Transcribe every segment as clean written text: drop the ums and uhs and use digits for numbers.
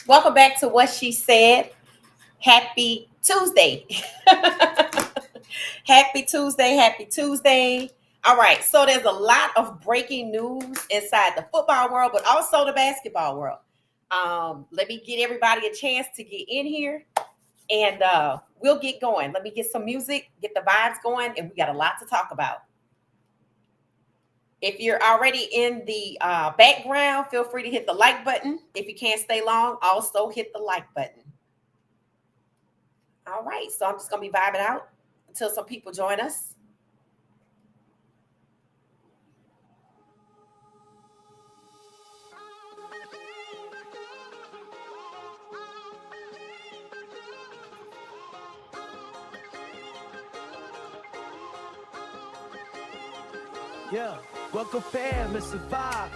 Welcome back to What She Said. Happy Tuesday. Happy Tuesday. Happy Tuesday. All right. So there's a lot of breaking news inside the football world, but also the basketball world. Let me get everybody a chance to get in here and we'll get going. Let me get some music, get the vibes going, and we got a lot to talk about. If you're already in the background, feel free to hit the like button. If you can't stay long, also hit the like button. All right, so I'm just gonna be vibing out until some people join us. Yeah, welcome fam, it's Five.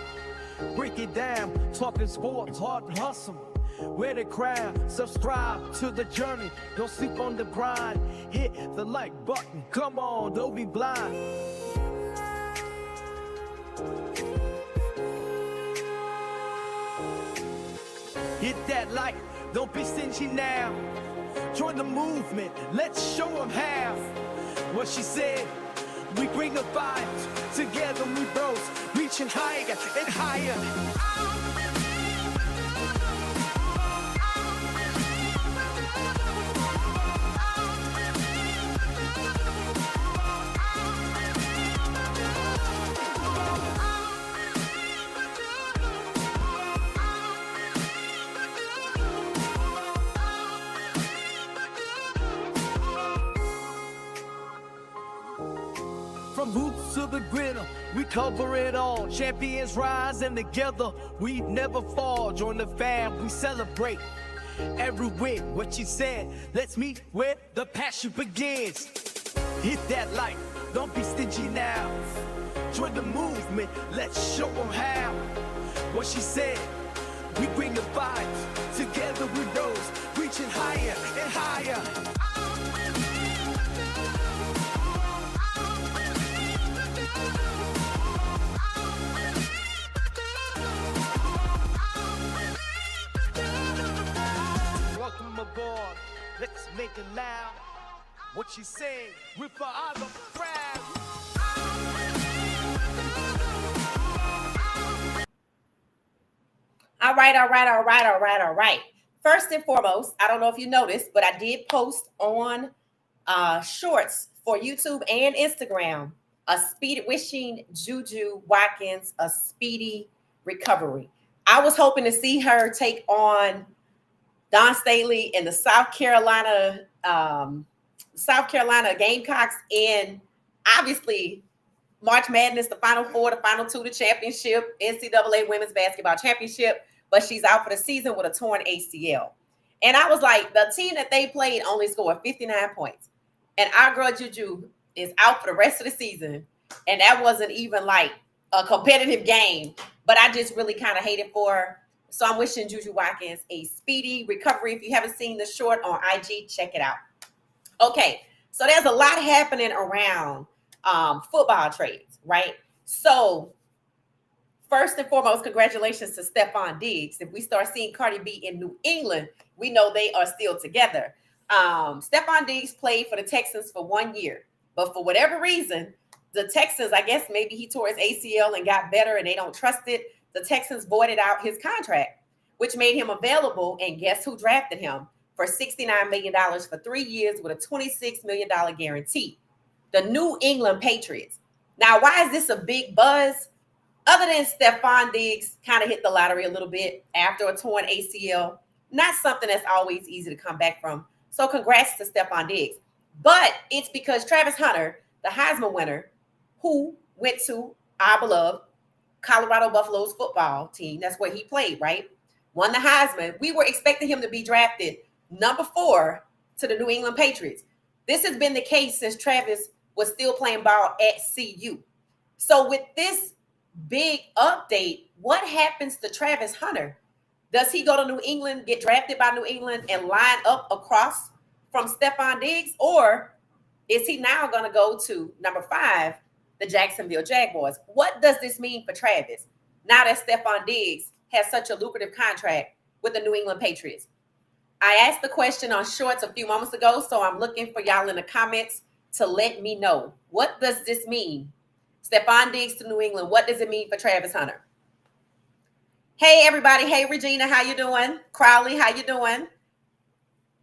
Break it down, talking sports, hard hustle. Wear the crown, subscribe to the journey. Don't sleep on the grind. Hit the like button. Come on, don't be blind. Hit that like, don't be stingy now. Join the movement, let's show them how. What she said, we bring the vibes. Together we rose, reaching higher and higher. From hoops to the griddle, we cover it all. Champions rise and together we never fall. Join the fam, we celebrate every win. What she said, let's meet where the passion begins. Hit that like, don't be stingy now. Join the movement, let's show them how. What she said, we bring the vibes. Together we rose, reaching higher and higher. Welcome aboard, let's make it loud. What she saying, with her eyes on the crowd. All right. First and foremost, I don't know if you noticed, but I did post on shorts for YouTube and Instagram a speedy wishing Juju Watkins a speedy recovery. I was hoping to see her take on Don Staley and the South Carolina Gamecocks in obviously March Madness, the Final Four, the Final Two, the championship, NCAA Women's Basketball Championship, but she's out for the season with a torn ACL. And I was like, the team that they played only scored 59 points. And our girl Juju is out for the rest of the season. And that wasn't even like a competitive game. But I just really kind of hated for her. So I'm wishing Juju Watkins a speedy recovery. If you haven't seen the short on IG, check it out. Okay, so there's a lot happening around football trades, right? So first and foremost, congratulations to Steffon Diggs. If we start seeing Cardi B in New England, we know they are still together. Steffon Diggs played for the Texans for 1 year, but for whatever reason, the Texans, I guess maybe he tore his ACL and got better and they don't trust it. The Texans voided out his contract, which made him available. And guess who drafted him? For $69 million for 3 years with a $26 million guarantee. The New England Patriots. Now, why is this a big buzz? Other than Steffon Diggs kind of hit the lottery a little bit after a torn ACL, not something that's always easy to come back from. So congrats to Steffon Diggs. But it's because Travis Hunter, the Heisman winner, who went to our beloved Colorado Buffaloes football team, that's where he played, right? Won the Heisman. We were expecting him to be drafted number 4 to the New England Patriots. This has been the case since Travis was still playing ball at CU. So with this big update, what happens to Travis Hunter? Does he go to New England, get drafted by New England, and line up across from Steffon Diggs? Or is he now going to go to number 5, the Jacksonville Jaguars? What does this mean for Travis? Now that Steffon Diggs has such a lucrative contract with the New England Patriots. I asked the question on Shorts a few moments ago, so I'm looking for y'all in the comments to let me know. What does this mean? Steffon Diggs to New England. What does it mean for Travis Hunter? Hey, everybody. Hey, Regina. How you doing? Crowley, how you doing?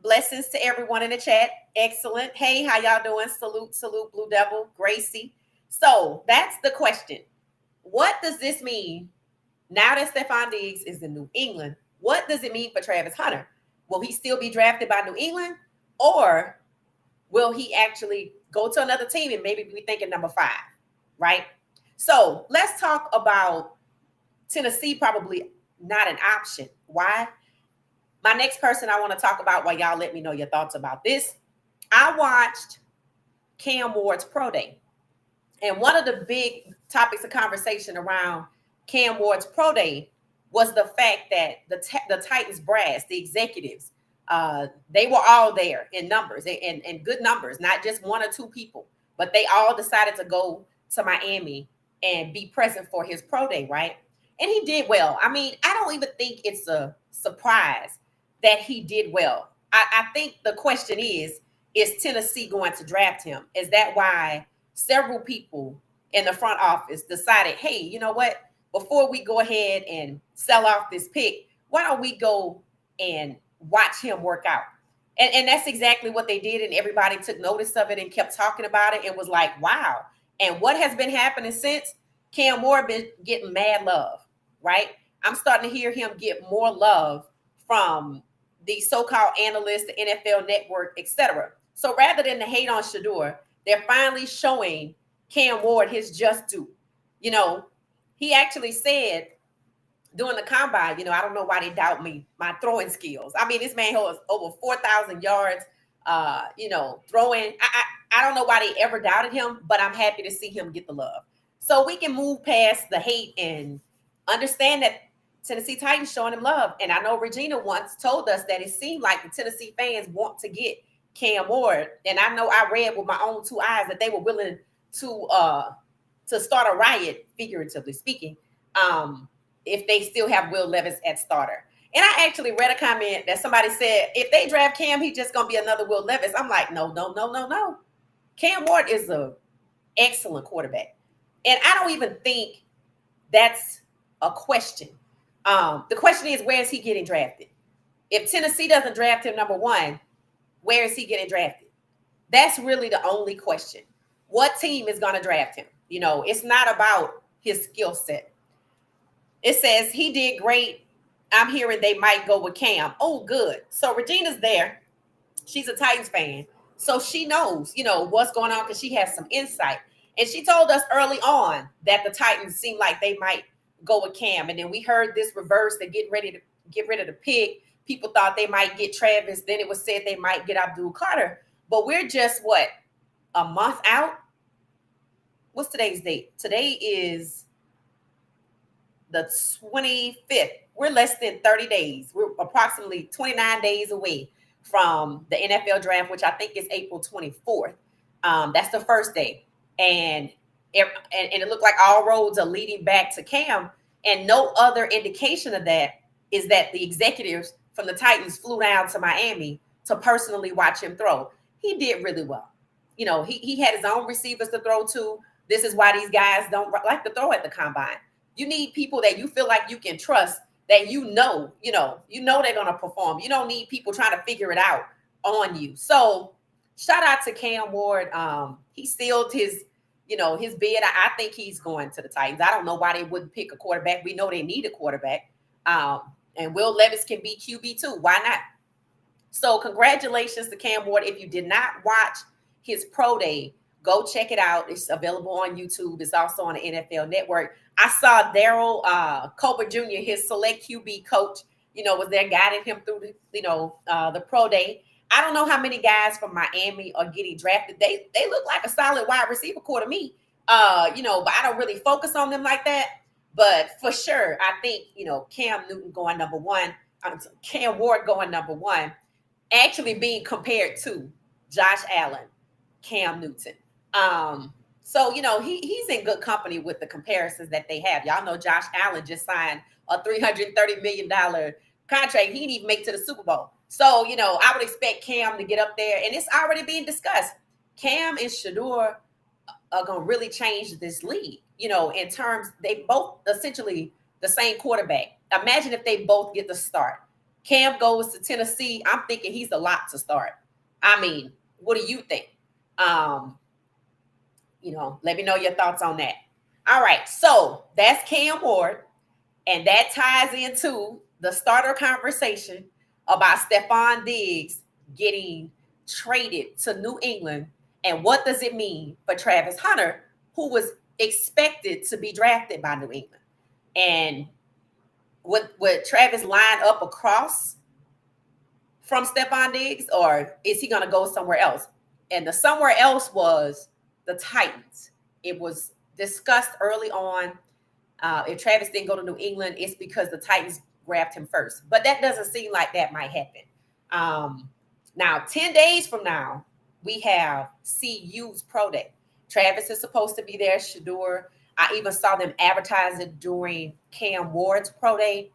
Blessings to everyone in the chat. Excellent. Hey, how y'all doing? Salute, salute, Blue Devil, Gracie. So that's the question. What does this mean now that Steffon Diggs is in New England? What does it mean for Travis Hunter? Will he still be drafted by New England, or will he actually go to another team and maybe be thinking number 5, right? So let's talk about Tennessee, probably not an option. Why? My next person I want to talk about, while y'all let me know your thoughts about this. I watched Cam Ward's pro day. And one of the big topics of conversation around Cam Ward's pro day was the fact that the Titans brass, the executives, they were all there in numbers and good numbers, not just 1 or 2 people, but they all decided to go to Miami and be present for his pro day, right? And he did well. I mean, I don't even think it's a surprise that he did well. I think the question is Tennessee going to draft him? Is that why several people in the front office decided, hey, you know what? Before we go ahead and sell off this pick, why don't we go and watch him work out? And that's exactly what they did. And everybody took notice of it and kept talking about it and was like, wow. And what has been happening since? Cam Ward been getting mad love, right? I'm starting to hear him get more love from the so-called analysts, the NFL Network, etc. So rather than the hate on Shador, they're finally showing Cam Ward his just due. You know, he actually said during the combine, I don't know why they doubt me, my throwing skills. I mean, this man has over 4,000 yards, throwing. I don't know why they ever doubted him, but I'm happy to see him get the love. So we can move past the hate and understand that Tennessee Titans showing him love. And I know Regina once told us that it seemed like the Tennessee fans want to get Cam Ward. And I know I read with my own 2 eyes that they were willing to start a riot, figuratively speaking, if they still have Will Levis at starter. And I actually read a comment that somebody said, if they draft Cam, he's just going to be another Will Levis. I'm like, no. Cam Ward is an excellent quarterback. And I don't even think that's a question. The question is, where is he getting drafted? If Tennessee doesn't draft him number 1, where is he getting drafted? That's really the only question. What team is going to draft him? It's not about his skill set. It says he did great. I'm hearing they might go with Cam. Oh, good. So Regina's there. She's a Titans fan. So she knows, what's going on because she has some insight. And she told us early on that the Titans seemed like they might go with Cam. And then we heard this reverse. They're getting ready to get rid of the pick. People thought they might get Travis. Then it was said they might get Abdul Carter. But we're just, a month out? What's today's date? Today is the 25th. We're less than 30 days. We're approximately 29 days away from the NFL draft, which I think is April 24th. That's the first day. And it looked like all roads are leading back to Cam. And no other indication of that is that the executives from the Titans flew down to Miami to personally watch him throw. He did really well. He had his own receivers to throw to. This is why these guys don't like to throw at the combine. You need people that you feel like you can trust, that they're going to perform. You don't need people trying to figure it out on you. So shout out to Cam Ward. He sealed his bid. I think he's going to the Titans. I don't know why they wouldn't pick a quarterback. We know they need a quarterback. And Will Levis can be QB too. Why not? So congratulations to Cam Ward. If you did not watch his pro day, go check it out. It's available on YouTube. It's also on the NFL Network. I saw Daryl Colbert Jr., his select QB coach, was there guiding him through the pro day. I don't know how many guys from Miami are getting drafted. They look like a solid wide receiver core to me. But I don't really focus on them like that. But for sure, I think, Cam Newton going number 1, Cam Ward going number 1, actually being compared to Josh Allen, Cam Newton. So, he's in good company with the comparisons that they have. Y'all know Josh Allen just signed a $330 million contract. He didn't even make it to the Super Bowl. So, I would expect Cam to get up there, and it's already being discussed. Cam and Shador are going to really change this league, in terms, they both essentially the same quarterback. Imagine if they both get the start. Cam goes to Tennessee. I'm thinking he's a lot to start. I mean, what do you think? Let me know your thoughts on that. All right, so that's Cam Ward, and that ties into the starter conversation about Steffon Diggs getting traded to New England, and what does it mean for Travis Hunter, who was expected to be drafted by New England? And would Travis line up across from Steffon Diggs, or is he going to go somewhere else? And the somewhere else was the Titans. It was discussed early on. If Travis didn't go to New England, it's because the Titans grabbed him first. But that doesn't seem like that might happen. Now, 10 days from now, we have CU's Pro Day. Travis is supposed to be there. Shador, I even saw them advertise it during Cam Ward's Pro Day.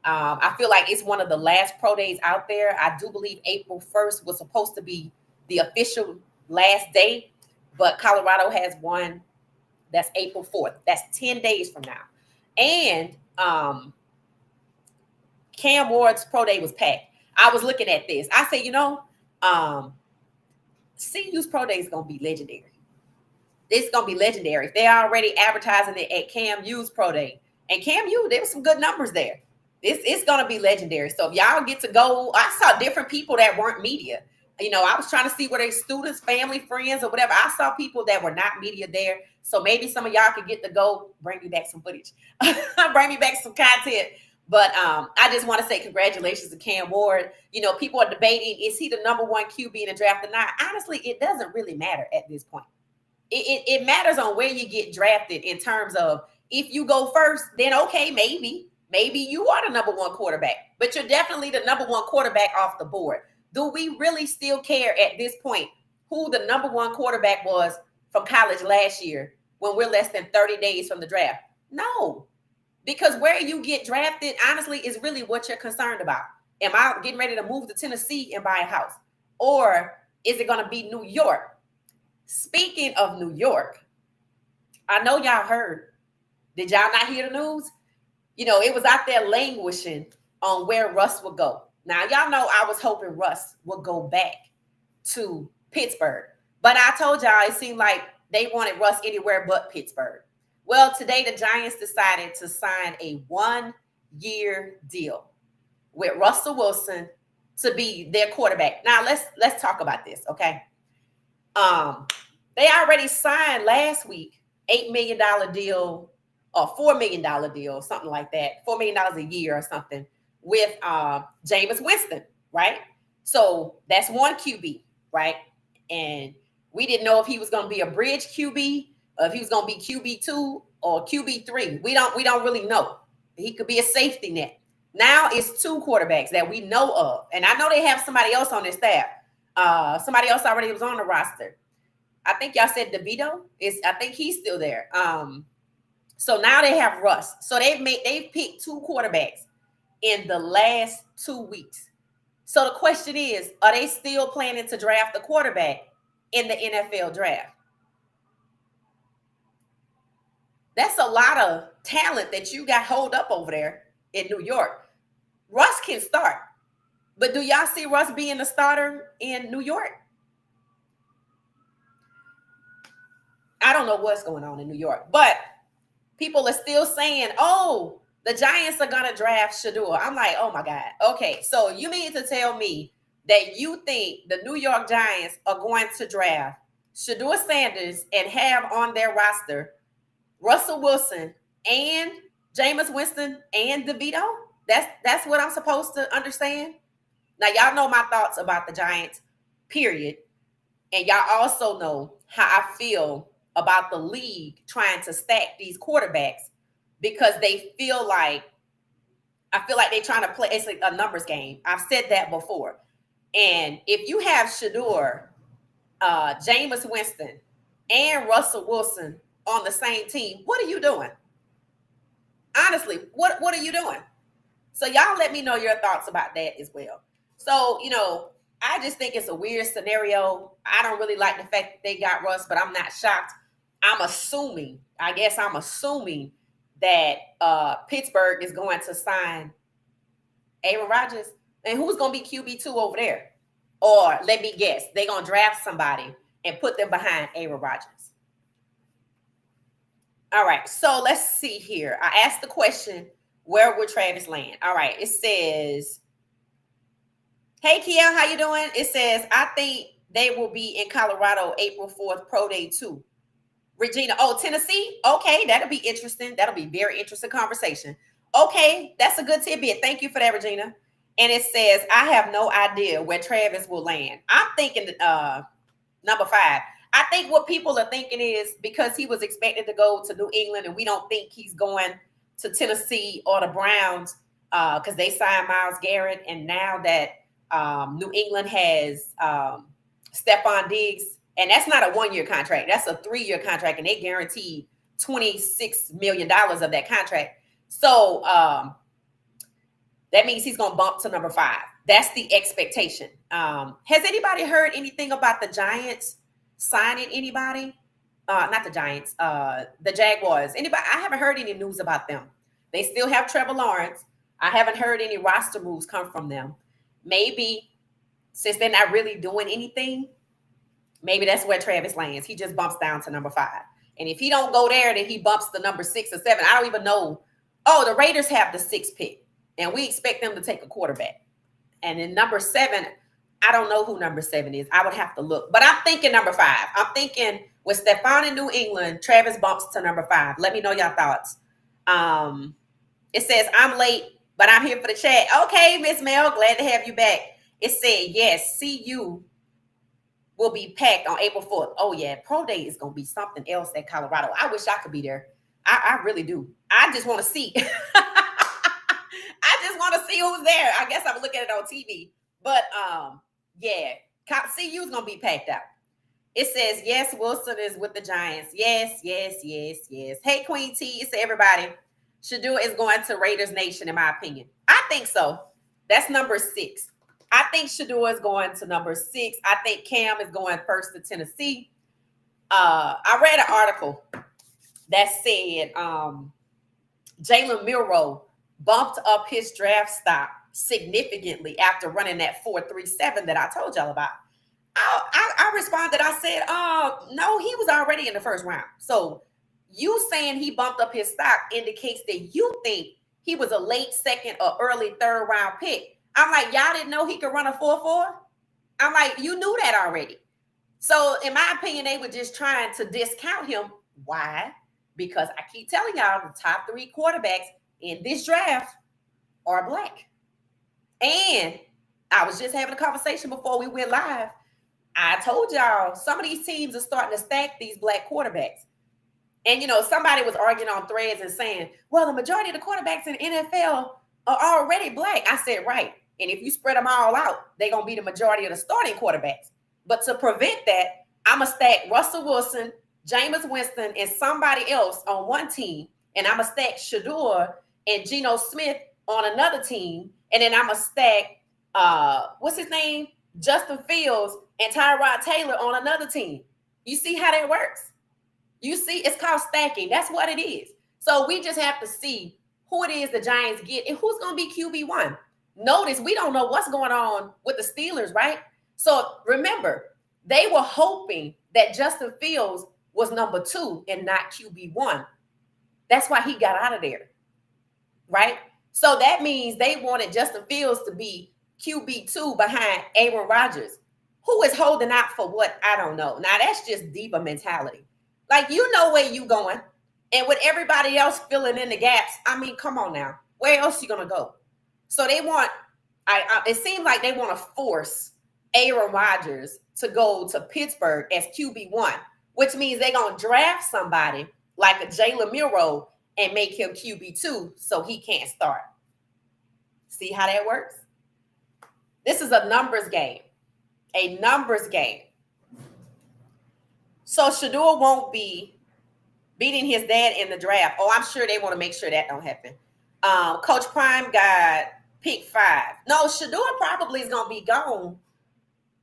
I feel like it's one of the last Pro Days out there. I do believe April 1st was supposed to be the official last day, but Colorado has one that's April 4th. That's 10 days from now. And Cam Ward's Pro Day was packed. I was looking at this. I say, CU's Pro Day is going to be legendary. It's going to be legendary. If they're already advertising it at Cam U's Pro Day. And Cam U, there were some good numbers there. It's going to be legendary. So if y'all get to go, I saw different people that weren't media. I was trying to see were they students, family, friends, or whatever. I saw people that were not media there. So maybe some of y'all could get to go, bring me back some footage, bring me back some content. But I just want to say congratulations to Cam Ward. People are debating, is he the number one QB in the draft or not? Honestly, it doesn't really matter at this point. It matters on where you get drafted in terms of if you go first, then okay, maybe you are the number one quarterback, but you're definitely the number one quarterback off the board. Do we really still care at this point who the number one quarterback was from college last year when we're less than 30 days from the draft? No, because where you get drafted, honestly, is really what you're concerned about. Am I getting ready to move to Tennessee and buy a house? Or is it going to be New York? Speaking of New York, I know y'all heard. Did y'all not hear the news? It was out there languishing on where Russ would go. Now, y'all know I was hoping Russ would go back to Pittsburgh. But I told y'all it seemed like they wanted Russ anywhere but Pittsburgh. Well, today the Giants decided to sign a 1-year deal with Russell Wilson to be their quarterback. Now, let's talk about this, okay? They already signed last week $8 million deal or $4 million deal, something like that, $4 million a year or something with Jameis Winston, right? So that's one QB, right? And we didn't know if he was going to be a bridge QB or if he was going to be QB2 or QB3. We don't really know. He could be a safety net. Now it's two quarterbacks that we know of. And I know they have somebody else on their staff. Somebody else already was on the roster. I think y'all said DeVito. I think he's still there. So now they have Russ. So they've picked two quarterbacks in the last 2 weeks. So the question is, are they still planning to draft the quarterback in the NFL draft? That's a lot of talent that you got hold up over there in New York. Russ can start. But do y'all see Russ being the starter in New York? I don't know what's going on in New York, but people are still saying, oh, the Giants are going to draft Shador. I'm like, oh my God. Okay, so you mean to tell me that you think the New York Giants are going to draft Shador Sanders and have on their roster Russell Wilson and Jameis Winston and DeVito? That's what I'm supposed to understand? Now, y'all know my thoughts about the Giants, period. And y'all also know how I feel about the league trying to stack these quarterbacks because I feel like they're trying to play. It's like a numbers game. I've said that before. And if you have Shador, Jameis Winston, and Russell Wilson on the same team, what are you doing? Honestly, what are you doing? So y'all let me know your thoughts about that as well. So, I just think it's a weird scenario. I don't really like the fact that they got Russ, but I'm not shocked. I'm assuming that Pittsburgh is going to sign Aaron Rodgers. And who's going to be QB2 over there? Or let me guess, they're going to draft somebody and put them behind Aaron Rodgers. All right, so let's see here. I asked the question, where would Travis land? All right, it says, hey, Kiel, how you doing? It says, I think they will be in Colorado April 4th, Pro Day 2. Regina, Tennessee? Okay, that'll be interesting. That'll be very interesting conversation. Okay, that's a good tidbit. Thank you for that, Regina. And it says, I have no idea where Travis will land. I'm thinking number 5. I think what people are thinking is because he was expected to go to New England and we don't think he's going to Tennessee or the Browns because they signed Myles Garrett. And now that New England has Steffon Diggs, and that's not a 1-year contract. That's a 3-year contract, and they guaranteed $26 million of that contract. So that means he's going to bump to number 5. That's the expectation. Has anybody heard anything about the Giants signing anybody? Not the Giants, the Jaguars. Anybody? I haven't heard any news about them. They still have Trevor Lawrence. I haven't heard any roster moves come from them. Maybe since they're not really doing anything, maybe that's where Travis lands. He just bumps down to number 5. And if he don't go there, then he bumps to number 6 or 7. I don't even know. Oh, the Raiders have the 6th pick, and we expect them to take a quarterback. And then number 7, I don't know who number 7 is. I would have to look. But I'm thinking number 5. I'm thinking with Steffon in New England, Travis bumps to number 5. Let me know your thoughts. It says, I'm late, but I'm here for the chat. Okay, Miss Mel, glad to have you back. It said, yes, CU will be packed on April 4th. Oh, yeah, Pro Day is going to be something else at Colorado. I wish I could be there. I really do. I just want to see. I just want to see who's there. I guess I'm looking at it on TV. But, yeah, CU's going to be packed out. It says, yes, Wilson is with the Giants. Yes, yes, yes, yes. Hey, Queen T, it's everybody. Shadua is going to Raiders Nation, in my opinion. I think so. That's number 6. I think Shadua is going to number 6. I think Cam is going first to Tennessee. I read an article that said Jalen Milroe bumped up his draft stock significantly after running that 4.37 that I told y'all about. I responded. I said, no, he was already in the first round. So you saying he bumped up his stock indicates that you think he was a late 2nd or early 3rd round pick. I'm like, y'all didn't know he could run a 4.4? I'm like, you knew that already. So in my opinion, they were just trying to discount him. Why? Because I keep telling y'all the top 3 quarterbacks in this draft are black. And I was just having a conversation before we went live. I told y'all some of these teams are starting to stack these black quarterbacks. And, somebody was arguing on threads and saying, well, the majority of the quarterbacks in the NFL are already black. I said, right. And if you spread them all out, they're going to be the majority of the starting quarterbacks. But to prevent that, I'm going to stack Russell Wilson, Jameis Winston, and somebody else on one team. And I'm going to stack Shador and Geno Smith on another team. And then I'm going to stack, what's his name? Justin Fields and Tyrod Taylor on another team. You see how that works? You see, it's called stacking. That's what it is. So we just have to see who it is the Giants get and who's going to be QB1. Notice we don't know what's going on with the Steelers, right? So remember, they were hoping that Justin Fields was number 2 and not QB1. That's why he got out of there, right? So that means they wanted Justin Fields to be QB2 behind Aaron Rodgers, who is holding out for what? I don't know. Now, that's just diva mentality. Like, you know where you going. And with everybody else filling in the gaps, I mean, come on now. Where else you going to go? So they want, it seems like they want to force Aaron Rodgers to go to Pittsburgh as QB1, which means they're going to draft somebody like a Jalen Milroe and make him QB2 so he can't start. See how that works? This is a numbers game. A numbers game. So Shador won't be beating his dad in the draft. Oh, I'm sure they want to make sure that don't happen. Coach Prime got pick 5. No, Shador probably is gonna be gone.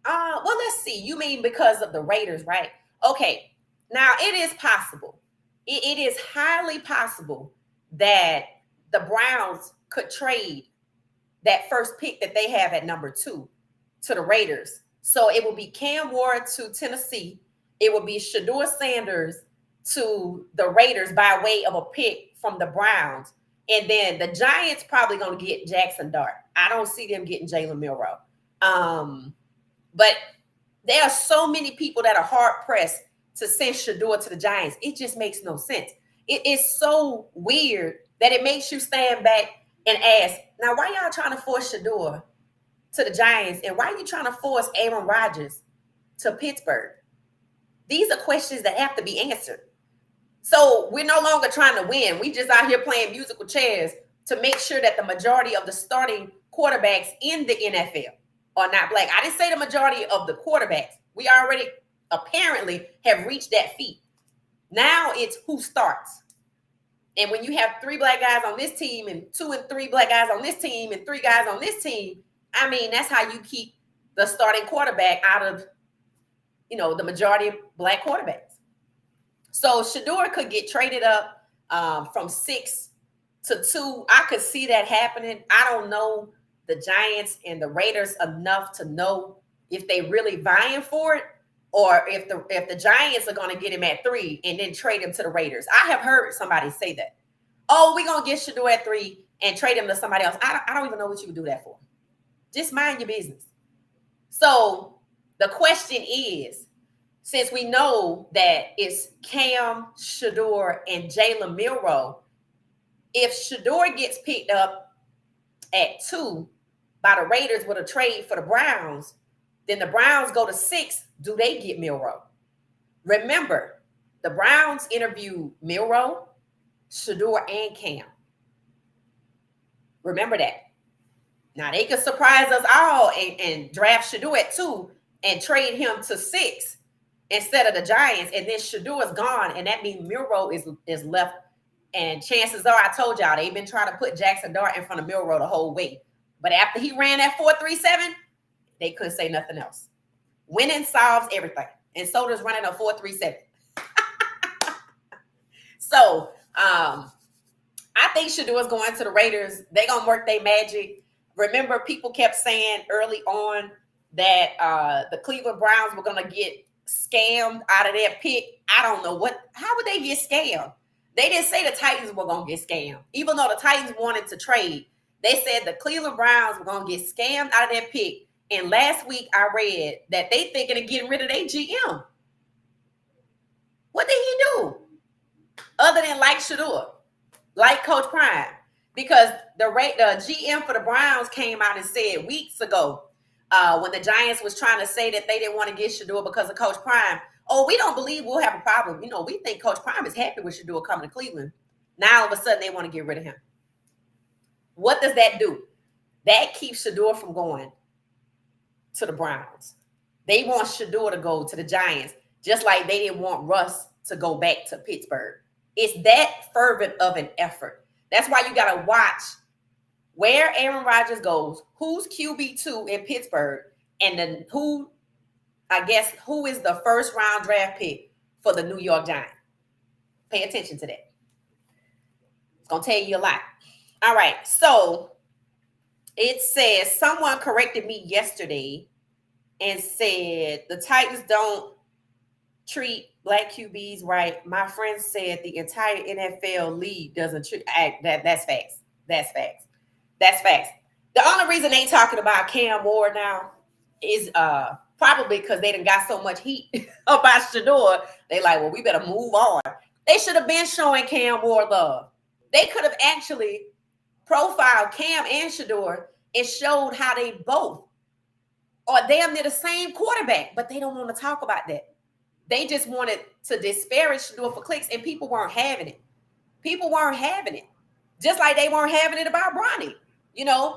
Well, let's see. You mean because of the Raiders, right? Okay. Now it is possible. It is highly possible that the Browns could trade that first pick that they have at number 2 to the Raiders. So it will be Cam Ward to Tennessee. It will be Shador Sanders to the Raiders by way of a pick from the Browns. And then the Giants probably going to get Jackson Dart. I don't see them getting Jalen Milroe. But there are so many people that are hard pressed to send Shador to the Giants. It just makes no sense. It is so weird that it makes you stand back and ask, now why y'all trying to force Shador to the Giants? And why are you trying to force Aaron Rodgers to Pittsburgh? These are questions that have to be answered. So we're no longer trying to win. We just out here playing musical chairs to make sure that the majority of the starting quarterbacks in the NFL are not black. I didn't say the majority of the quarterbacks. We already apparently have reached that feat. Now it's who starts. And when you have 3 black guys on this team and 2 and 3 black guys on this team and 3 guys on this team, I mean, that's how you keep the starting quarterback out of, the majority of black quarterbacks. So Shador could get traded up from 6 to 2. I could see that happening. I don't know the Giants and the Raiders enough to know if they really vying for it, or if the Giants are going to get him at 3 and then trade him to the Raiders. I have heard somebody say that. Oh, we're going to get Shador at 3 and trade him to somebody else. I don't even know what you would do that for. Just mind your business. So the question is, since we know that it's Cam, Shador, and Jalen Milroe, if Shador gets picked up at 2 by the Raiders with a trade for the Browns, then the Browns go to 6. Do they get Milroe? Remember, the Browns interviewed Milroe, Shador, and Cam. Remember that. Now, they could surprise us all and draft Shador at 2 and trade him to 6 instead of the Giants, and then Shador's gone, and that means Milroe is left. And chances are, I told y'all, they've been trying to put Jackson Dart in front of Milroe the whole way. But after he ran that 4.37, they couldn't say nothing else. Winning solves everything. And so does running a 4.37. So I think Shador's going to the Raiders. They're going to work their magic. Remember, people kept saying early on that the Cleveland Browns were going to get scammed out of their pick. I don't know how would they get scammed? They didn't say the Titans were going to get scammed. Even though the Titans wanted to trade, they said the Cleveland Browns were going to get scammed out of their pick. And last week I read that they thinking of getting rid of their GM. What did he do? Other than like Shador, like Coach Prime. Because the GM for the Browns came out and said weeks ago, when the Giants was trying to say that they didn't want to get Shador because of Coach Prime, oh, we don't believe we'll have a problem. We think Coach Prime is happy with Shador coming to Cleveland. Now all of a sudden they want to get rid of him. What does that do? That keeps Shador from going to the Browns. They want Shador to go to the Giants, just like they didn't want Russ to go back to Pittsburgh. It's that fervent of an effort. That's why you got to watch where Aaron Rodgers goes, who's QB2 in Pittsburgh, and then who is the first round draft pick for the New York Giants. Pay attention to that. It's going to tell you a lot. All right. So it says, someone corrected me yesterday and said the Titans don't treat black QBs right. My friend said the entire NFL league doesn't treat that's facts. That's facts. That's facts. The only reason they talking about Cam Ward now is probably because they done got so much heat about Shador. They like, well, we better move on. They should have been showing Cam Ward love. They could have actually profiled Cam and Shador and showed how they both are damn near the same quarterback, but they don't want to talk about that. They just wanted to disparage Shador for clicks, and people weren't having it. People weren't having it. Just like they weren't having it about Bronny.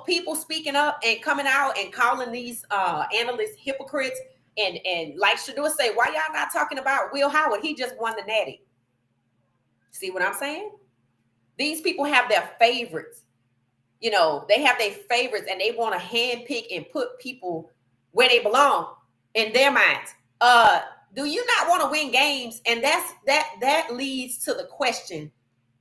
People speaking up and coming out and calling these analysts hypocrites. And like Shador say, why y'all not talking about Will Howard? He just won the Natty. See what I'm saying? These people have their favorites. you know, they have their favorites and they want to handpick and put people where they belong in their minds. Do you not want to win games? And that leads to the question,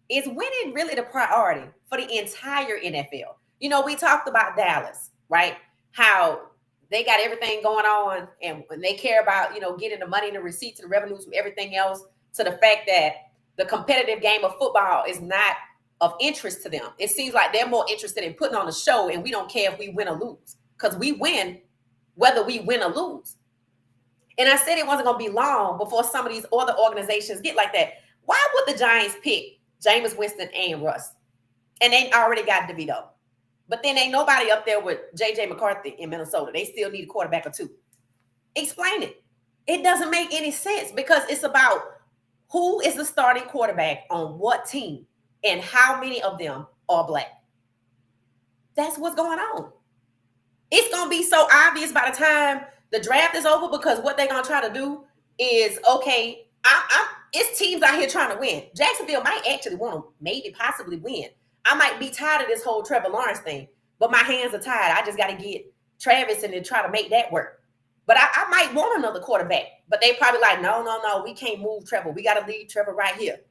is winning really the priority for the entire NFL? You know, we talked about Dallas, right? How they got everything going on and they care about, you know, getting the money and the receipts and the revenues from everything else, to the fact that the competitive game of football is not of interest to them. It seems like they're more interested in putting on a show, and we don't care if we win or lose, because we win whether we win or lose. And I said it wasn't going to be long before some of these other organizations get like that. Why would the Giants pick Jameis Winston and Russ? And they already got DeVito. But then ain't nobody up there with J.J. McCarthy in Minnesota. They still need a quarterback or two. Explain it. It doesn't make any sense, because it's about who is the starting quarterback on what team and how many of them are black. That's what's going on. It's going to be so obvious by the time the draft is over, because what they're going to try to do is, okay, it's teams out here trying to win. Jacksonville might actually want to maybe possibly win. I might be tired of this whole Trevor Lawrence thing, but my hands are tied. I just got to get Travis and then try to make that work. But I might want another quarterback, but they probably like, no, we can't move Trevor. We got to leave Trevor right here.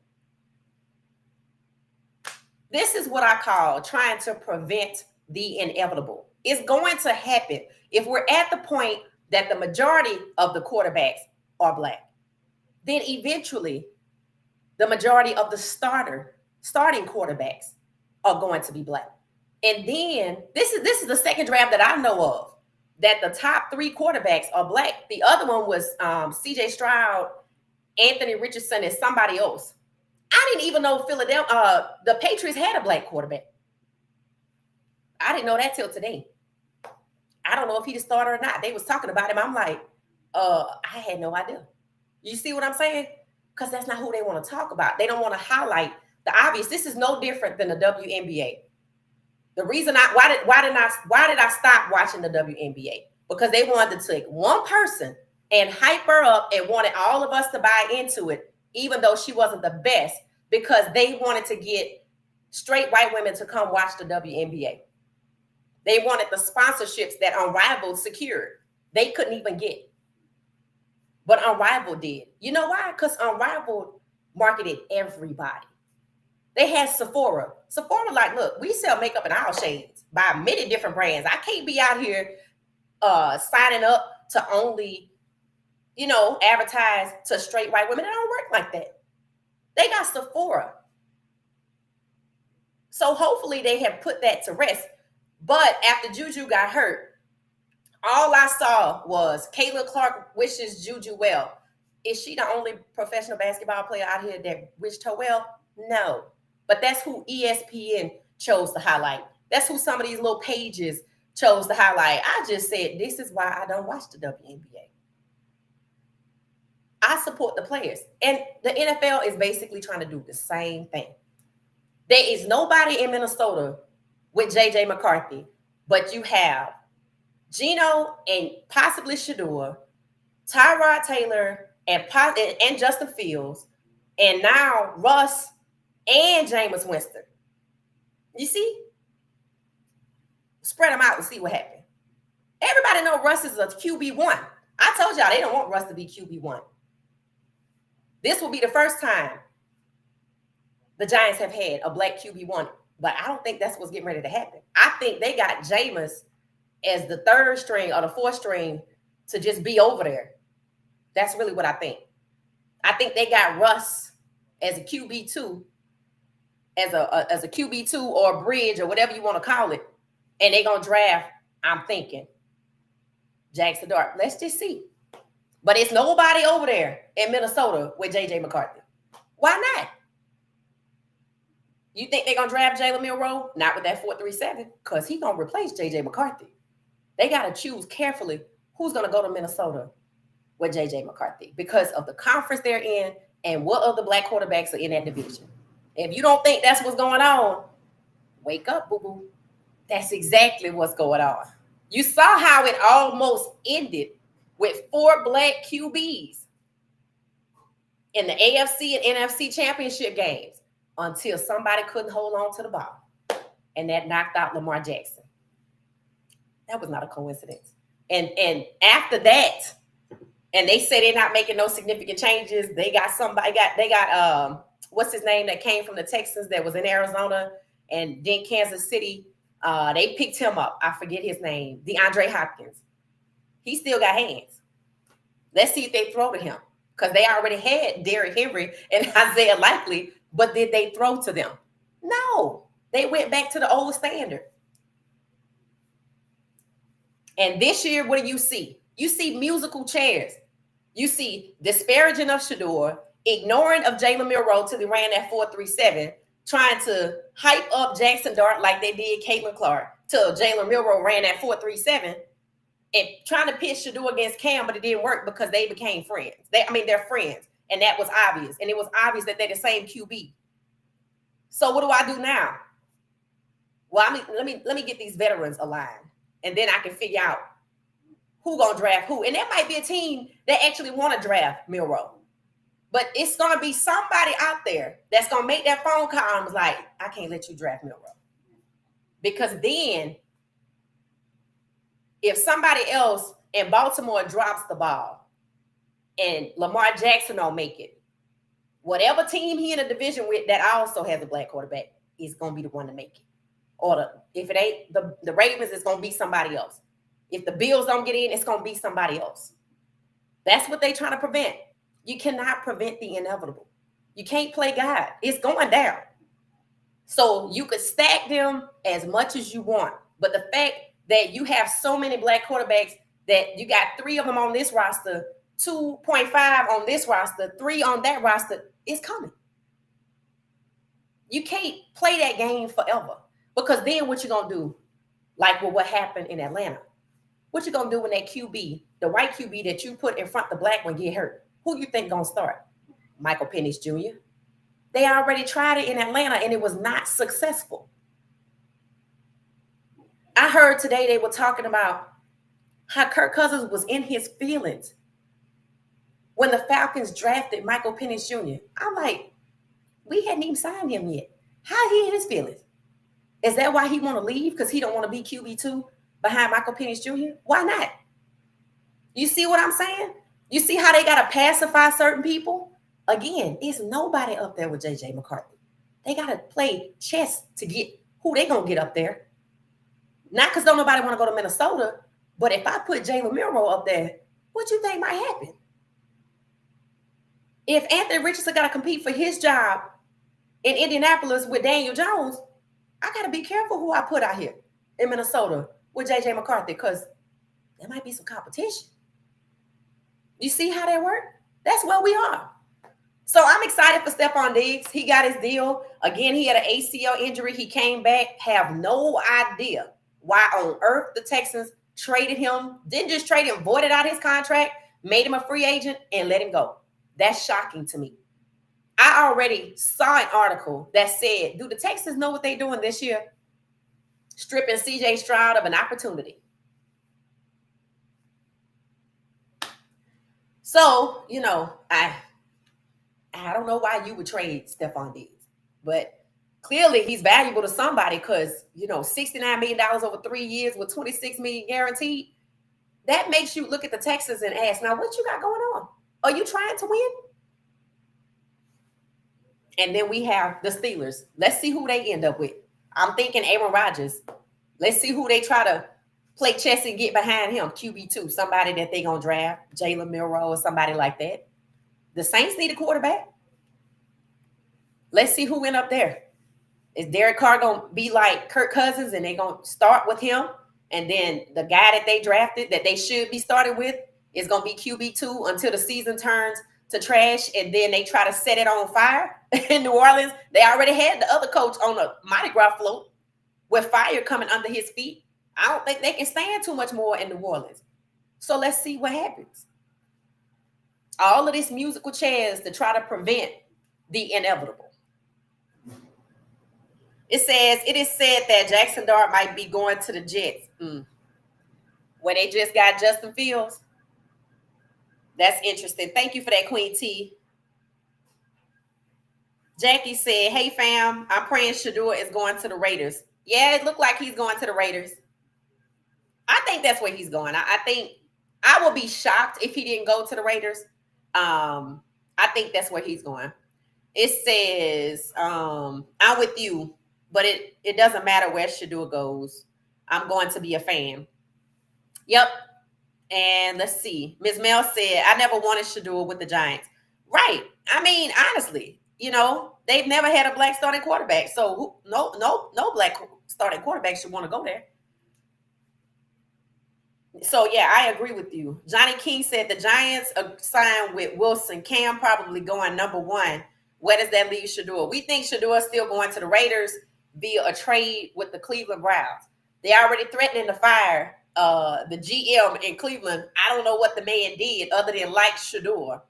This is what I call trying to prevent the inevitable. It's going to happen if we're at the point that the majority of the quarterbacks are black. Then eventually, the majority of the starting quarterbacks are going to be black. And then this is the second draft that I know of that the top 3 quarterbacks are black. The other one was C.J. Stroud, Anthony Richardson, and somebody else. I didn't even know the Patriots had a black quarterback. I didn't know that till today. I don't know if he's a starter or not. They was talking about him. I'm like, I had no idea. You see what I'm saying? Because that's not who they want to talk about. They don't want to highlight the obvious. This is no different than the WNBA. The reason why did I stop watching the WNBA? Because they wanted to take one person and hype her up and wanted all of us to buy into it, even though she wasn't the best, because they wanted to get straight white women to come watch the WNBA. They wanted the sponsorships that Unrivaled secured. They couldn't even get. But Unrivaled did. You know why? Because Unrivaled marketed everybody. They had Sephora. Sephora like, look, we sell makeup in all shades by many different brands. I can't be out here signing up to only, advertise to straight white women. It don't work like that. They got Sephora. So hopefully they have put that to rest. But after Juju got hurt, all I saw was Caitlin Clark wishes Juju well. Is she the only professional basketball player out here that wished her well? No. But that's who ESPN chose to highlight. That's who some of these little pages chose to highlight. I just said, this is why I don't watch the WNBA. I support the players. And the NFL is basically trying to do the same thing. There is nobody in Minnesota with J.J. McCarthy, but you have Geno and possibly Shedeur, Tyrod Taylor, and Justin Fields, and now Russ and Jameis Winston. You see? Spread them out and see what happens. Everybody know Russ is a QB1. I told y'all they don't want Russ to be QB1. This will be the first time the Giants have had a black QB1, but I don't think that's what's getting ready to happen. I think they got Jameis as the 3rd string or the 4th string to just be over there. That's really what I think. I think they got Russ as a QB2, as a QB2 or a bridge or whatever you want to call it, and they're going to draft, I'm thinking, Jackson Dart. Let's just see. But it's nobody over there in Minnesota with J.J. McCarthy. Why not? You think they're going to draft Jalen Milroe? Not with that 4.37, because he's going to replace J.J. McCarthy. They got to choose carefully who's going to go to Minnesota with J.J. McCarthy because of the conference they're in and what other black quarterbacks are in that division. If you don't think that's what's going on, wake up, boo-boo. That's exactly what's going on. You saw how it almost ended with 4 black QBs in the AFC and NFC championship games until somebody couldn't hold on to the ball. and that knocked out Lamar Jackson. That was not a coincidence. And after that, and they say they're not making no significant changes. They got what's his name that came from the Texans that was in Arizona and then Kansas City. They picked him up. I forget his name. DeAndre Hopkins. He still got hands. Let's see if they throw to him. Because they already had Derrick Henry and Isaiah Likely, but did they throw to them? No. They went back to the old standard. And this year, what do you see? You see musical chairs. You see disparaging of Shador, ignoring of Jalen Milroe till he ran that 4.37, trying to hype up Jackson Dart like they did Caitlin Clark till Jalen Milroe ran that 4.37, and trying to pitch Shador against Cam, but it didn't work because they became friends. They're friends, and that was obvious. And it was obvious that they're the same QB. So what do I do now? Well, let me get these veterans aligned, and then I can figure out who gonna draft who. And that might be a team that actually want to draft Milroe. But it's gonna be somebody out there that's gonna make that phone call and was like, I can't let you draft Milroe. Because then if somebody else in Baltimore drops the ball and Lamar Jackson don't make it, whatever team he in a division with that also has a black quarterback is gonna be the one to make it. Or if it ain't the Ravens, it's gonna be somebody else. If the Bills don't get in, it's going to be somebody else. That's what they're trying to prevent. You cannot prevent the inevitable. You can't play God. It's going down. So you could stack them as much as you want. But the fact that you have so many black quarterbacks that you got 3 of them on this roster, 2.5 on this roster, 3 on that roster, it's coming. You can't play that game forever. Because then what you're going to do, like with what happened in Atlanta, what you gonna do when that QB, the white QB that you put in front the black one, get hurt? Who you think gonna start? Michael Penix Jr. They already tried it in Atlanta and it was not successful. I heard today they were talking about how Kirk Cousins was in his feelings when the Falcons drafted Michael Penix Jr. I'm like, we hadn't even signed him yet. How he in his feelings? Is that why he want to leave? Because he don't want to be QB2? Behind Michael Penix Jr.? Why not? You see what I'm saying? You see how they got to pacify certain people? Again, it's nobody up there with J.J. McCarthy. They got to play chess to get who they going to get up there. Not because don't nobody want to go to Minnesota, but if I put Jalen Milroe up there, what you think might happen? If Anthony Richardson got to compete for his job in Indianapolis with Daniel Jones, I got to be careful who I put out here in Minnesota with J.J. McCarthy, because there might be some competition. You see how that works? That's where we are. So I'm excited for Steffon Diggs. He got his deal. Again, he had an ACL injury. He came back. Have no idea why on earth the Texans traded him. Didn't just trade him, voided out his contract, made him a free agent, and let him go. That's shocking to me. I already saw an article that said, do the Texans know what they're doing this year? Stripping C.J. Stroud of an opportunity. So, I don't know why you would trade Steffon Diggs, but clearly he's valuable to somebody because, $69 million over 3 years with $26 million guaranteed. That makes you look at the Texans and ask, now what you got going on? Are you trying to win? And then we have the Steelers. Let's see who they end up with. I'm thinking Aaron Rodgers. Let's see who they try to play chess and get behind him. QB2, somebody that they're going to draft. Jalen Milroe or somebody like that. The Saints need a quarterback. Let's see who went up there. Is Derek Carr going to be like Kirk Cousins and they're going to start with him? And then the guy that they drafted that they should be starting with is going to be QB2 until the season turns to trash, and then they try to set it on fire in New Orleans. They already had the other coach on a Mardi Gras float with fire coming under his feet. I don't think they can stand too much more in New Orleans. So let's see what happens. All of this musical chairs to try to prevent the inevitable. It is said that Jackson Dart might be going to the Jets. Where they just got Justin Fields. That's interesting. Thank you for that, Queen T. Jackie said, hey, fam, I'm praying Shador is going to the Raiders. Yeah, it looked like he's going to the Raiders. I think that's where he's going. I think I will be shocked if he didn't go to the Raiders. I think that's where he's going. It says, I'm with you, but it doesn't matter where Shador goes. I'm going to be a fan. Yep. And let's see. Ms. Mel said, I never wanted Shador with the Giants. Right. I mean, honestly, they've never had a black starting quarterback. So no black starting quarterback should want to go there. So yeah, I agree with you. Johnny King said the Giants signed with Wilson. Cam probably going number one. Where does that leave Shador? We think Shador is still going to the Raiders via a trade with the Cleveland Browns. They already threatening to fire the GM in Cleveland. I don't know what the man did other than like Shador.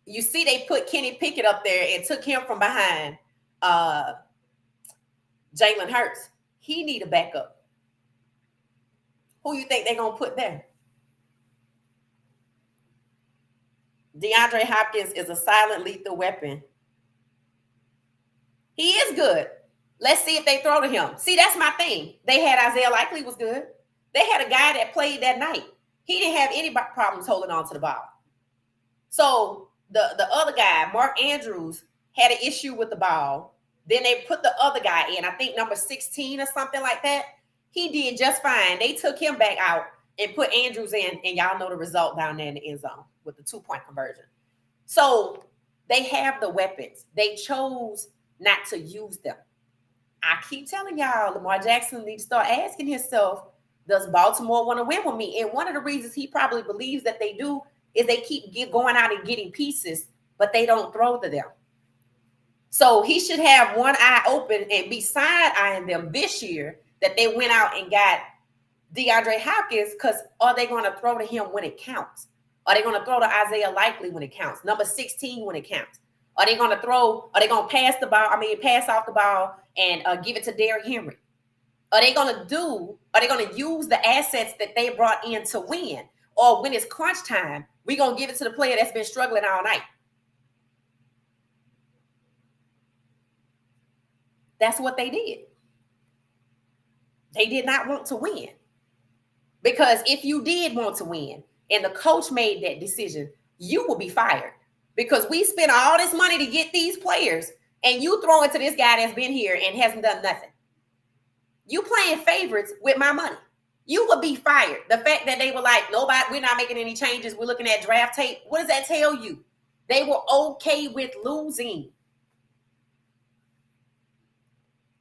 You see, they put Kenny Pickett up there and took him from behind Jalen Hurts. He need a backup. Who you think they're going to put there? DeAndre Hopkins is a silent lethal weapon. He is good. Let's see if they throw to him. See, that's my thing. They had Isaiah Likely was good. They had a guy that played that night. He didn't have any problems holding on to the ball. So the other guy, Mark Andrews, had an issue with the ball. Then they put the other guy in, I think number 16 or something like that. He did just fine. They took him back out and put Andrews in, and y'all know the result down there in the end zone with the 2-point conversion. So they have the weapons. They chose not to use them. I keep telling y'all, Lamar Jackson needs to start asking himself, does Baltimore want to win with me? And one of the reasons he probably believes that they do is they keep going out and getting pieces, but they don't throw to them. So he should have one eye open and be side-eyeing them this year that they went out and got DeAndre Hopkins, because are they going to throw to him when it counts? Are they going to throw to Isaiah Likely when it counts? Number 16 when it counts? Are they going to pass off the ball and give it to Derrick Henry? Are they going to use the assets that they brought in to win? Or when it's crunch time, we're going to give it to the player that's been struggling all night? That's what they did. They did not want to win. Because if you did want to win and the coach made that decision, you will be fired. Because we spent all this money to get these players, and you throw it to this guy that's been here and hasn't done nothing. You playing favorites with my money. You would be fired. The fact that they were like, nobody, we're not making any changes. We're looking at draft tape. What does that tell you? They were okay with losing.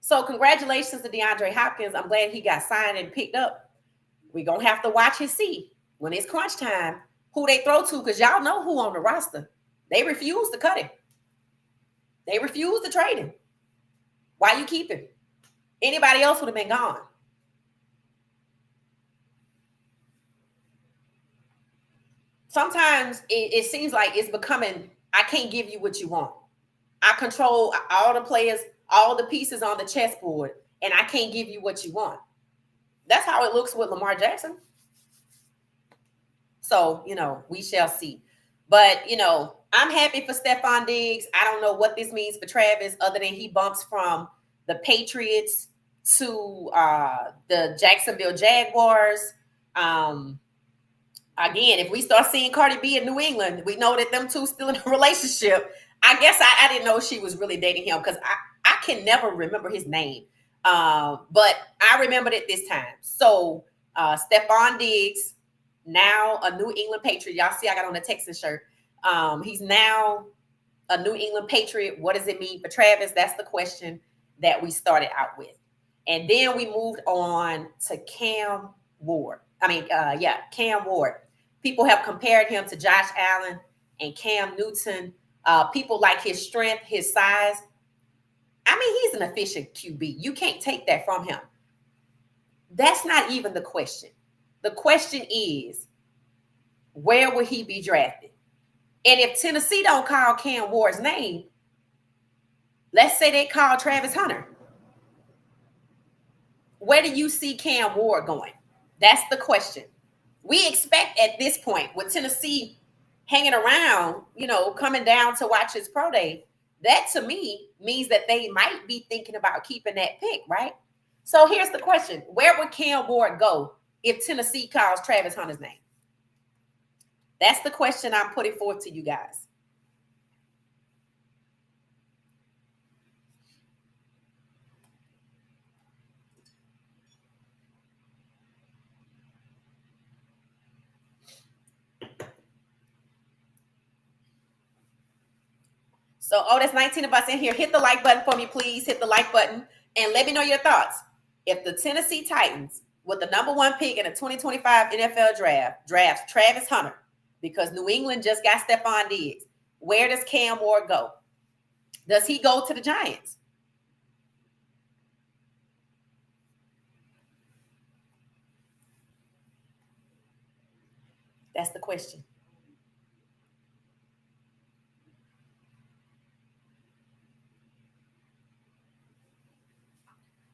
So congratulations to DeAndre Hopkins. I'm glad he got signed and picked up. We're going to have to watch and see when it's crunch time who they throw to, because y'all know who on the roster. They refuse to cut him. They refuse to trade him. Why you keep him? Anybody else would have been gone. Sometimes it seems like it's becoming, I can't give you what you want. I control all the players, all the pieces on the chessboard, and I can't give you what you want. That's how it looks with Lamar Jackson. So, we shall see. But, I'm happy for Steffon Diggs. I don't know what this means for Travis other than he bumps from the Patriots to the Jacksonville Jaguars. Again, if we start seeing Cardi B in New England, we know that them two still in a relationship. I guess I didn't know she was really dating him because I can never remember his name. But I remembered it this time. So Steffon Diggs, now a New England Patriot. Y'all see I got on a Texas shirt. He's now a New England Patriot. What does it mean for Travis? That's the question that we started out with. And then we moved on to Cam Ward. Cam Ward. People have compared him to Josh Allen and Cam Newton. People like his strength, his size. I mean, he's an efficient QB. You can't take that from him. That's not even the question. The question is, where will he be drafted? And if Tennessee don't call Cam Ward's name, let's say they call Travis Hunter. Where do you see Cam Ward going? That's the question. We expect at this point, with Tennessee hanging around, coming down to watch his pro day, that to me means that they might be thinking about keeping that pick, right? So here's the question. Where would Cam Ward go if Tennessee calls Travis Hunter's name? That's the question I'm putting forth to you guys. So, oh, there's 19 of us in here. Hit the like button for me, please. Hit the like button and let me know your thoughts. If the Tennessee Titans, with the number one pick in the 2025 NFL draft, drafts Travis Hunter, because New England just got Steffon Diggs, where does Cam Ward go? Does he go to the Giants? That's the question.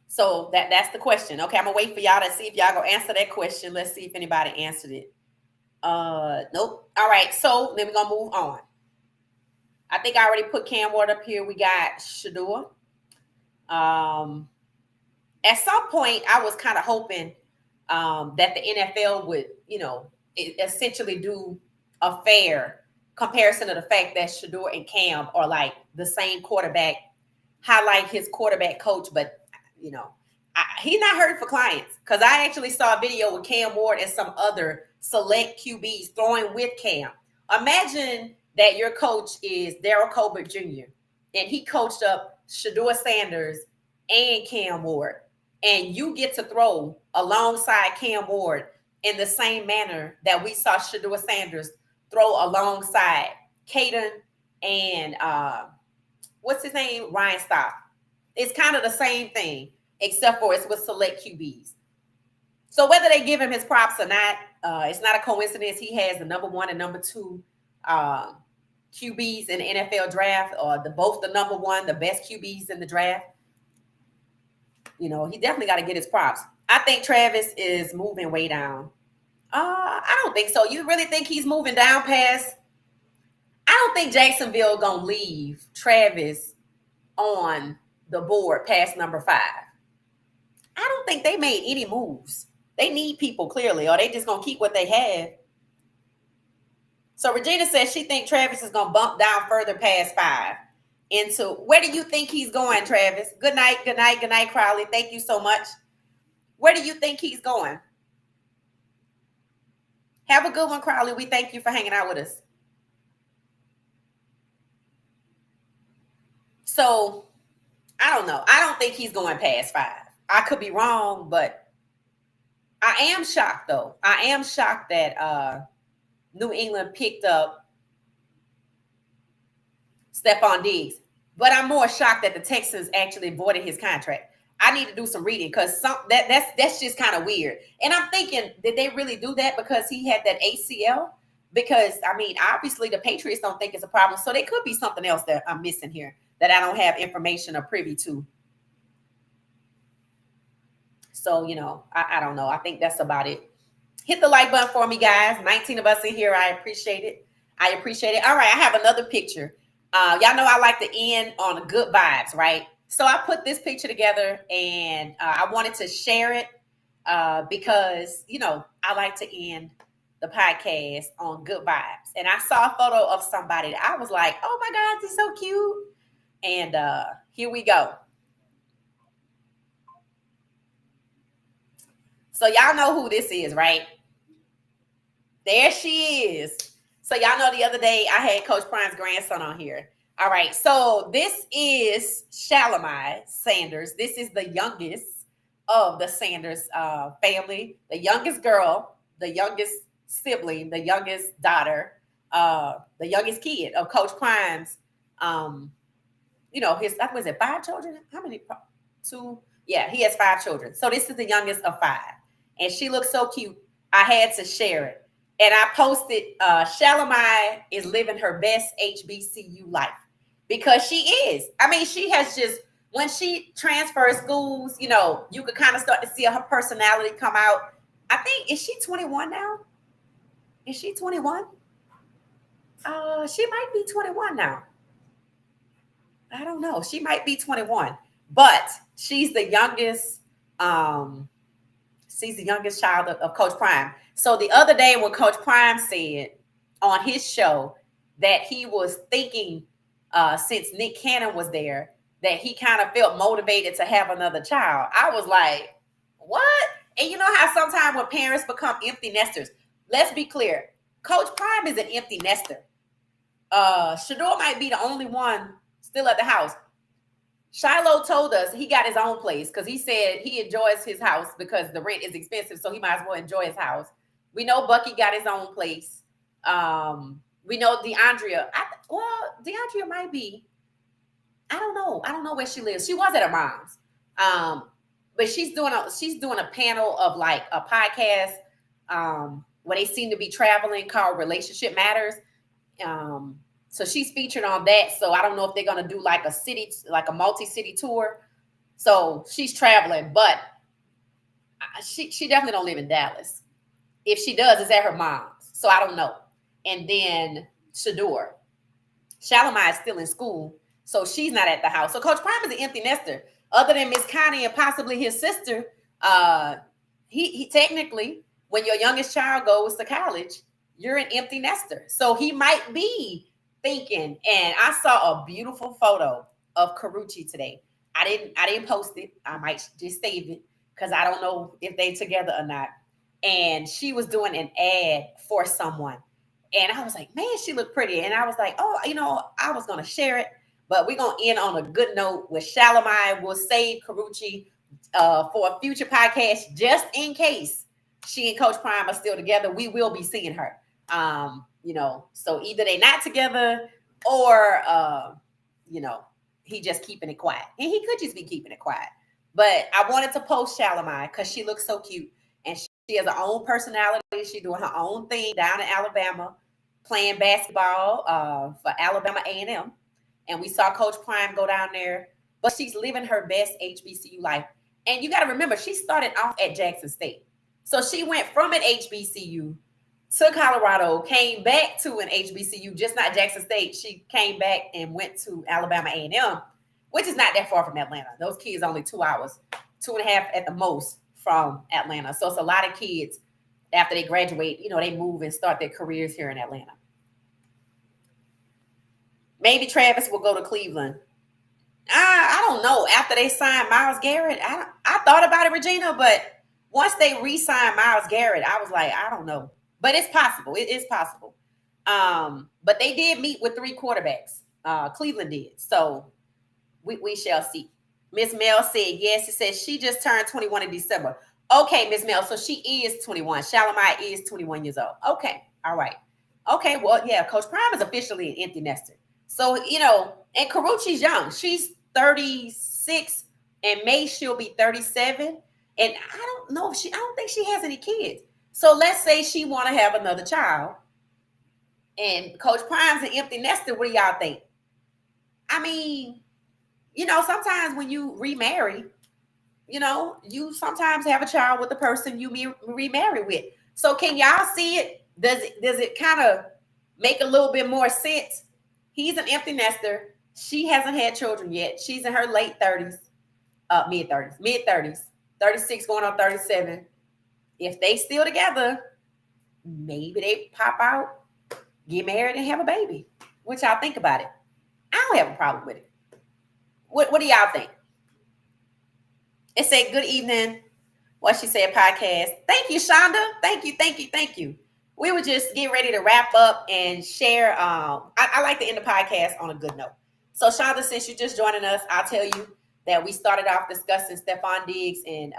So that's the question. Okay, I'm gonna wait for y'all to see if y'all gonna answer that question. Let's see if anybody answered it. Nope. All right, so then we're gonna move on. I think I already put Cam Ward up here. We got Shedeur. At some point, I was kind of hoping that the NFL would, essentially do a fair comparison of the fact that Shedeur and Cam are like the same quarterback, highlight his quarterback coach, but he's not hurting for clients, because I actually saw a video with Cam Ward and some other select QBs throwing with Cam. Imagine that your coach is Daryl Colbert Jr. and he coached up Shedeur Sanders and Cam Ward, and you get to throw alongside Cam Ward in the same manner that we saw Shedeur Sanders throw alongside Caden and what's his name? Ryan Stock. It's kind of the same thing, except for it's with select QBs. So whether they give him his props or not, it's not a coincidence. He has the number one and number two QBs in the NFL draft, or both the number one, the best QBs in the draft. He definitely got to get his props. I think Travis is moving way down. I don't think so. You really think he's moving down past? I don't think Jacksonville gonna leave Travis on the board past number 5. I don't think they made any moves. They need people clearly, or they just gonna keep what they have. So Regina says she thinks Travis is gonna bump down further past 5. Into where do you think he's going, Travis? Good night, good night, good night, Crowley. Thank you so much. Where do you think he's going? Have a good one, Crowley. We thank you for hanging out with us. So I don't know. I don't think he's going past 5. I could be wrong, but I am shocked, though. I am shocked that New England picked up Steffon Diggs, but I'm more shocked that the Texans actually voided his contract. I need to do some reading, because that's just kind of weird. And I'm thinking, did they really do that because he had that ACL? Because obviously the Patriots don't think it's a problem, so there could be something else that I'm missing here that I don't have information or privy to. So I don't know. I think that's about it. Hit the like button for me, guys. 19 of us in here. I appreciate it. All right, I have another picture. Y'all know I like to end on good vibes, right? So I put this picture together, and I wanted to share it because, I like to end the podcast on good vibes. And I saw a photo of somebody that I was like, oh my God, he's so cute. And here we go. So y'all know who this is, right? There she is. So y'all know the other day I had Coach Prime's grandson on here. All right, so this is Shalimai Sanders. This is the youngest of the Sanders family, the youngest girl, the youngest sibling, the youngest daughter, the youngest kid of Coach Prime's. His, was it 5 children? How many? 2? Yeah, he has 5 children. So this is the youngest of 5, and she looks so cute. I had to share it, and I posted. Shalimai is living her best HBCU life, because she is. She has just, when she transfers schools, you could kind of start to see her personality come out. I think, is she 21 now? Is she 21? She might be 21 now. I don't know. She might be 21, but she's the youngest. She's the youngest child of Coach Prime. So the other day when Coach Prime said on his show that he was thinking, since Nick Cannon was there, that he kind of felt motivated to have another child. I was like, what? And you know how sometimes when parents become empty nesters, let's be clear, Coach Prime is an empty nester. Shador might be the only one still at the house. Shiloh told us he got his own place because he said he enjoys his house because the rent is expensive, so he might as well enjoy his house. We know Bucky got his own place. We know DeAndrea. DeAndrea might be. I don't know. I don't know where she lives. She was at her mom's. But she's doing a panel of like a podcast where they seem to be traveling called Relationship Matters. So she's featured on that. So I don't know if they're gonna do like a multi-city tour. So she's traveling, but she definitely don't live in Dallas. If she does, it's at her mom's. So I don't know. And then Shador. Shalimar is still in school, so she's not at the house. So Coach Prime is an empty nester. Other than Miss Connie and possibly his sister, he technically, when your youngest child goes to college, you're an empty nester. So he might be thinking, and I saw a beautiful photo of Carucci today. I didn't post it. I might just save it because I don't know if they together or not. And she was doing an ad for someone. And I was like, man, she looked pretty. And I was like, oh, I was going to share it. But we're going to end on a good note with Shalimar. We'll save Carucci for a future podcast just in case she and Coach Prime are still together. We will be seeing her. So either they not together or, he just keeping it quiet. And he could just be keeping it quiet. But I wanted to post Shalimar because she looks so cute. And she has her own personality. She's doing her own thing down in Alabama, playing basketball for Alabama A&M. And we saw Coach Prime go down there. But she's living her best HBCU life. And you got to remember, she started off at Jackson State. So she went from an HBCU to Colorado, came back to an HBCU, just not Jackson State. She came back and went to Alabama A&M, which is not that far from Atlanta. Those kids only 2 hours, 2.5 at the most from Atlanta. So it's a lot of kids after they graduate, they move and start their careers here in Atlanta. Maybe Travis will go to Cleveland. I don't know. After they signed Myles Garrett, I thought about it, Regina, but once they re-signed Myles Garrett, I was like, I don't know. But it's possible. It is possible. But they did meet with 3 quarterbacks. Cleveland did. So we shall see. Miss Mel said yes. It says she just turned 21 in December. Okay, Miss Mel. So she is 21. Shalimar is 21 years old. Okay. All right. Okay. Well, yeah, Coach Prime is officially an empty nester. So, and Carucci's young. She's 36. In May, she'll be 37. And I don't think she has any kids. So let's say she want to have another child. And Coach Prime's an empty nester. What do y'all think? I mean, sometimes when you remarry, you sometimes have a child with the person you remarry with. So can y'all see it? Does it kind of make a little bit more sense? He's an empty nester. She hasn't had children yet. She's in her late 30s, mid 30s, 36 going on 37. If they still together, maybe they pop out, get married, and have a baby. What y'all think about it? I don't have a problem with it. What do y'all think? It said, good evening. What she said, podcast. Thank you, Shonda. Thank you. We were just getting ready to wrap up and share. I like to end the podcast on a good note. So, Shonda, since you're just joining us, I'll tell you that we started off discussing Steffon Diggs and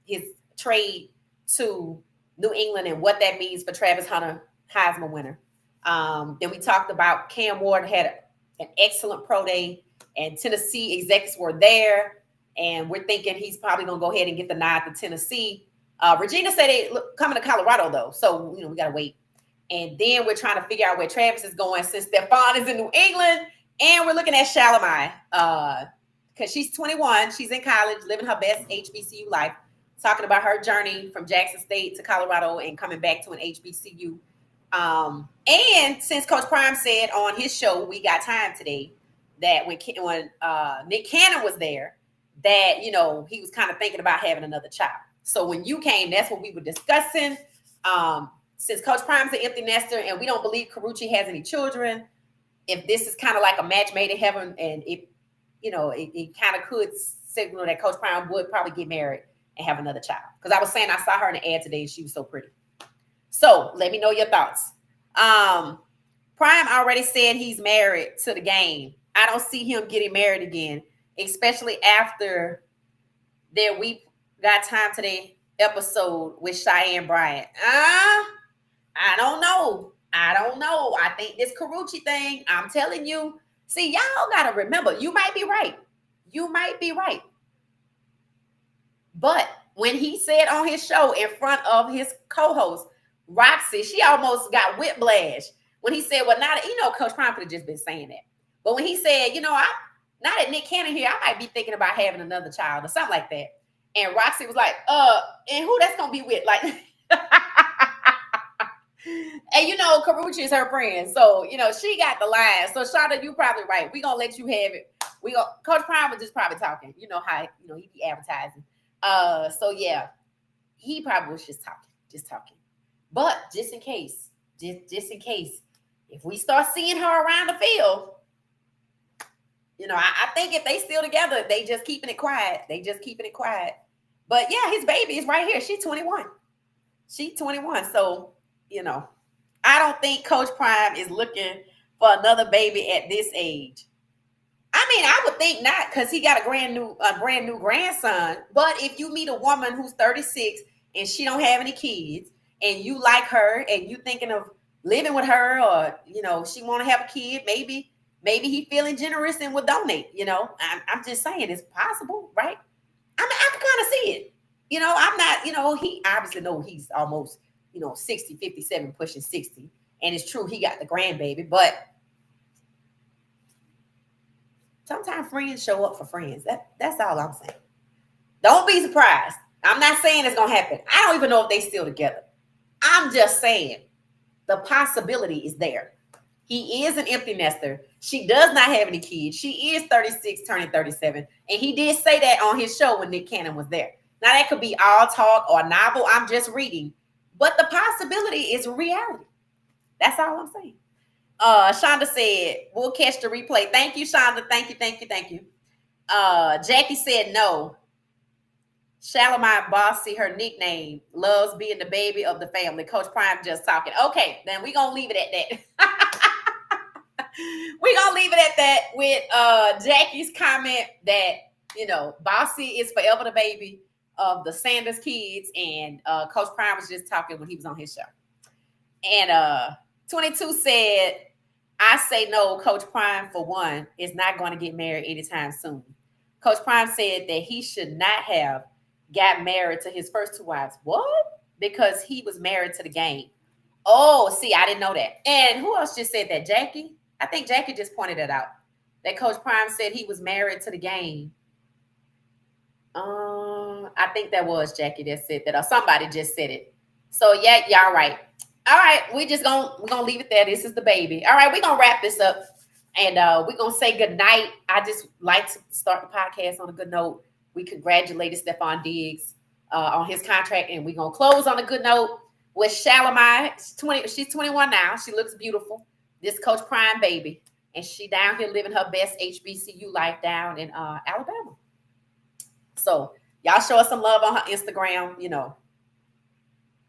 his trade to New England and what that means for Travis Hunter, Heisman winner. Then we talked about Cam Ward had an excellent pro day, and Tennessee execs were there, and we're thinking he's probably going to go ahead and get the nod to Tennessee. Regina said they coming to Colorado, though, so we got to wait. And then we're trying to figure out where Travis is going since Steffon is in New England, and we're looking at Shalimar because she's 21. She's in college, living her best HBCU life, talking about her journey from Jackson State to Colorado and coming back to an HBCU. And since Coach Prime said on his show, We Got Time Today, that when Nick Cannon was there, that he was kind of thinking about having another child. So when you came, that's what we were discussing. Since Coach Prime's an empty nester and we don't believe Carucci has any children, if this is kind of like a match made in heaven, and it kind of could signal that Coach Prime would probably get married and have another child. Because I was saying I saw her in the ad today and she was so pretty. So let me know your thoughts. Prime already said he's married to the game. I don't see him getting married again, especially after their We Got Time Today episode with Cheyenne Bryant. I don't know. I think this Carucci thing, I'm telling you. See, y'all got to remember, you might be right. But when he said on his show in front of his co-host, Roxy, she almost got whiplash. When he said, well, Coach Prime could have just been saying that. But when he said, now that Nick Cannon here, I might be thinking about having another child or something like that. And Roxy was like, and who that's going to be with? Like, and Carucci is her friend. So, she got the line. So, Shonda, you probably right. We're going to let you have it. Coach Prime was just probably talking. You know how, he be advertising. So, yeah, he probably was just talking. But just in case, if we start seeing her around the field, I think if they still together, they just keeping it quiet. But yeah, his baby is right here. She's 21. So, I don't think Coach Prime is looking for another baby at this age. I mean, I would think not, because he got a brand new grandson. But if you meet a woman who's 36 and she don't have any kids, and you like her and you thinking of living with her, or she want to have a kid, maybe he feeling generous and will donate. I'm just saying it's possible, right? I mean, I can kind of see it. I'm not, he obviously know he's almost 60, 57, pushing 60, and it's true he got the grandbaby, but sometimes friends show up for friends. That's all I'm saying. Don't be surprised. I'm not saying it's gonna happen. I don't even know if they still together. I'm just saying the possibility is there. He is an empty nester. She does not have any kids. She is 36, turning 37. And he did say that on his show when Nick Cannon was there. Now, that could be all talk or novel. I'm just reading. But the possibility is reality. That's all I'm saying. Shonda said, we'll catch the replay. Thank you, Shonda. Thank you. Jackie said no. Shalimar Bossy, her nickname, loves being the baby of the family. Coach Prime just talking. Okay, then we're going to leave it at that. We're going to leave it at that with Jackie's comment that, Bossy is forever the baby of the Sanders kids. And Coach Prime was just talking when he was on his show. And 22 said, I say no, Coach Prime, for one, is not going to get married anytime soon. Coach Prime said that he should not have got married to his first two wives. What? Because he was married to the game. Oh, see, I didn't know that. And who else just said that? Jackie? I think Jackie just pointed it out. That Coach Prime said he was married to the game. I think that was Jackie that said that, or somebody just said it. So yeah, y'all right. All right, we're gonna leave it there. This is the baby. All right, we're gonna wrap this up, and we're gonna say good night. I just like to start the podcast on a good note. We congratulated Steffon Diggs on his contract, and we're gonna close on a good note with Shalimar. She's 21 now. She looks beautiful. This Coach Prime baby, and she down here living her best HBCU life down in Alabama. So y'all show us some love on her Instagram.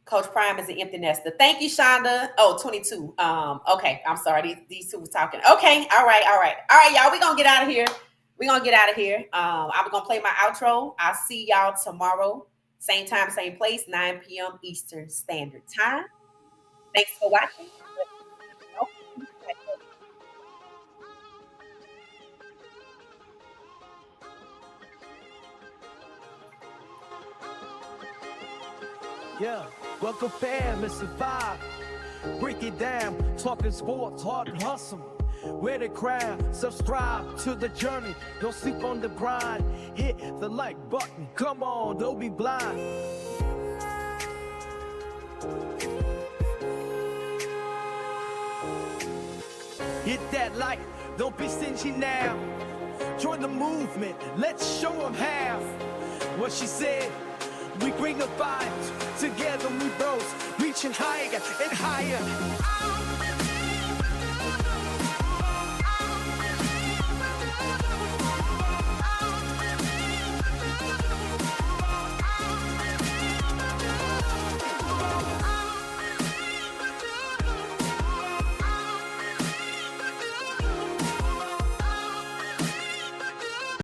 Coach Prime is an empty nester. Thank you, Shonda. Oh, 22. Okay, I'm sorry. These two was talking. Okay, all right, y'all. We're gonna get out of here. I'm gonna play my outro. I'll see y'all tomorrow. Same time, same place, 9 p.m. Eastern Standard Time. Thanks for watching. Yeah, welcome fam, it's a vibe. Break it down, talking sports, hard and hustle. Wear the crowd, subscribe to the journey. Don't sleep on the grind. Hit the like button. Come on, don't be blind. Hit that like Don't be stingy now. Join the movement. Let's show them how. What she said. We bring the vibes. Together we rose. Reaching higher and higher.